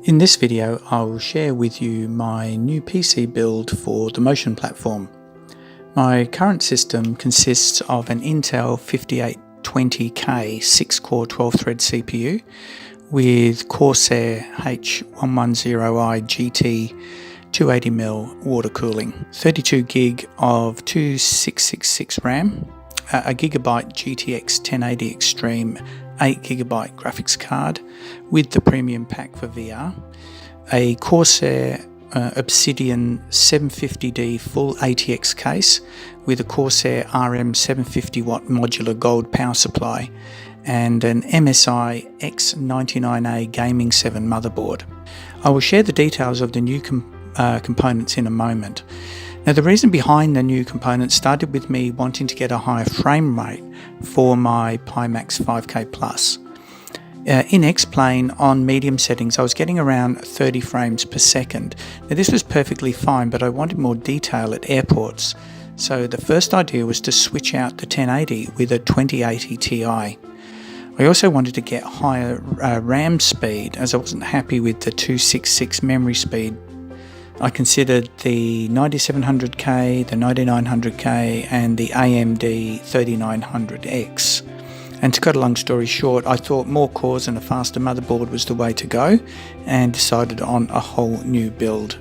In this video, I will share with you my new PC build for the Motion platform. My current system consists of an Intel 5820K 6-core 12-thread CPU with Corsair H110i GT 280mm water cooling, 32 gig of 2666 RAM, a gigabyte GTX 1080 Extreme 8GB graphics card with the premium pack for VR, a Corsair Obsidian 750D full ATX case with a Corsair RM750 watt modular gold power supply, and an MSI X99A Gaming 7 motherboard. I will share the details of the new components in a moment. Now, the reason behind the new components started with me wanting to get a higher frame rate for my Pimax 5K Plus. In X-Plane on medium settings I was getting around 30 frames per second. Now, this was perfectly fine, but I wanted more detail at airports, so the first idea was to switch out the 1080 with a 2080 Ti. I also wanted to get higher RAM speed, as I wasn't happy with the 266 memory speed. I considered the 9700K, the 9900K and the AMD 3900X. And to cut a long story short, I thought more cores and a faster motherboard was the way to go and decided on a whole new build.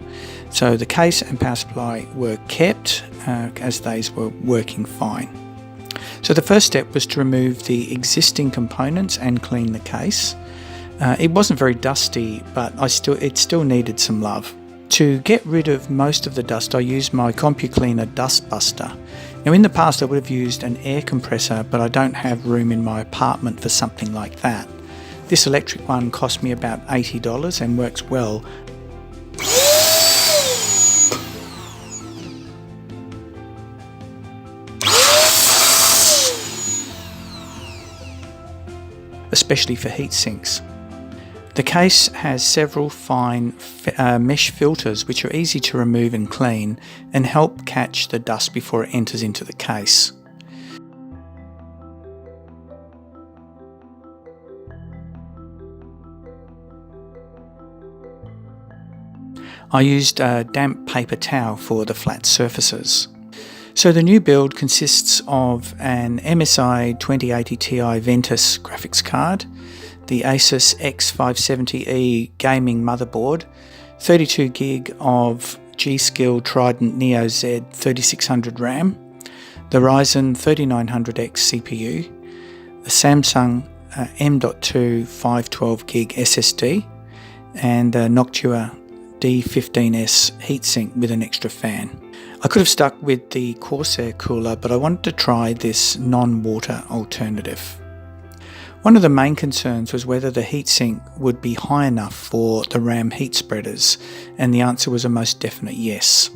So the case and power supply were kept as these were working fine. So the first step was to remove the existing components and clean the case. It wasn't very dusty, but it still needed some love. To get rid of most of the dust, I used my CompuCleaner Dust Buster. Now, in the past I would have used an air compressor, but I don't have room in my apartment for something like that. This electric one cost me about $80 and works well. Especially for heat sinks. The case has several fine mesh filters which are easy to remove and clean and help catch the dust before it enters into the case. I used a damp paper towel for the flat surfaces. So the new build consists of an MSI 2080TI Ventus graphics card, the ASUS X570E gaming motherboard, 32 gig of G.Skill Trident Neo Z 3600 RAM, the Ryzen 3900X CPU, the Samsung M.2 512 gig SSD, and the Noctua D15S heatsink with an extra fan. I could have stuck with the Corsair cooler, but I wanted to try this non-water alternative. One of the main concerns was whether the heatsink would be high enough for the RAM heat spreaders, and the answer was a most definite yes.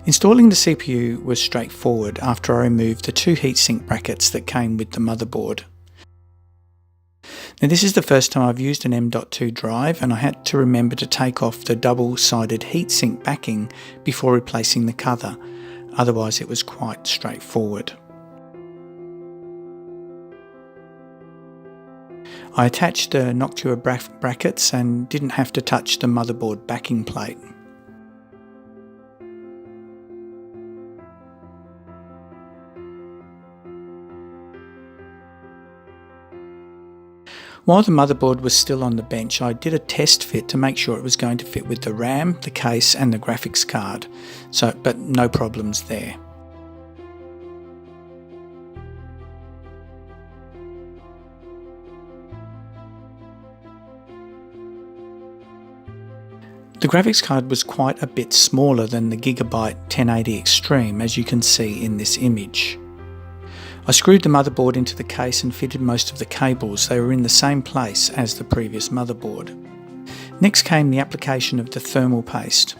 Installing the CPU was straightforward after I removed the two heatsink brackets that came with the motherboard. Now, this is the first time I've used an M.2 drive, and I had to remember to take off the double-sided heatsink backing before replacing the cover, otherwise it was quite straightforward. I attached the Noctua brackets and didn't have to touch the motherboard backing plate. While the motherboard was still on the bench, I did a test fit to make sure it was going to fit with the RAM, the case and the graphics card, but no problems there. The graphics card was quite a bit smaller than the Gigabyte 1080 Extreme, as you can see in this image. I screwed the motherboard into the case and fitted most of the cables. They were in the same place as the previous motherboard. Next came the application of the thermal paste.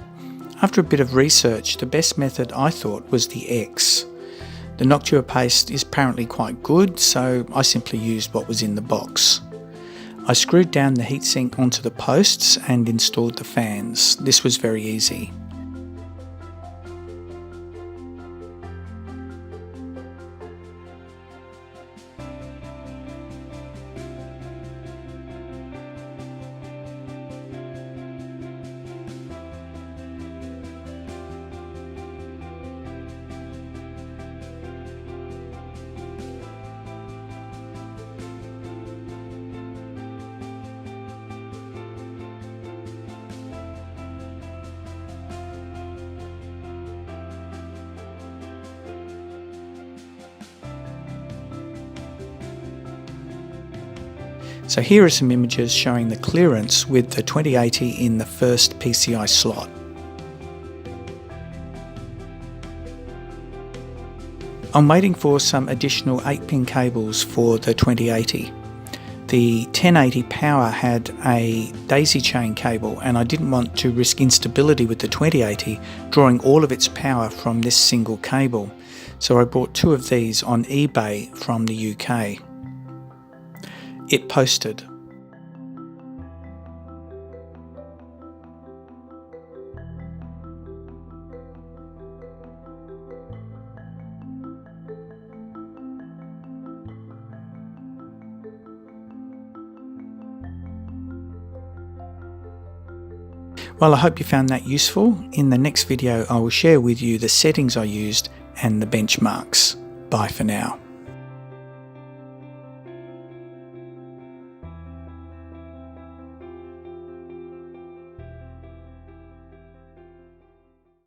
After a bit of research, the best method I thought was the X. The Noctua paste is apparently quite good, so I simply used what was in the box. I screwed down the heatsink onto the posts and installed the fans. This was very easy. So here are some images showing the clearance with the 2080 in the first PCI slot. I'm waiting for some additional 8-pin cables for the 2080. The 1080 power had a daisy chain cable and I didn't want to risk instability with the 2080 drawing all of its power from this single cable. So I bought 2 of these on eBay from the UK. It posted. Well, I hope you found that useful. In the next video I will share with you the settings I used and the benchmarks. Bye for now.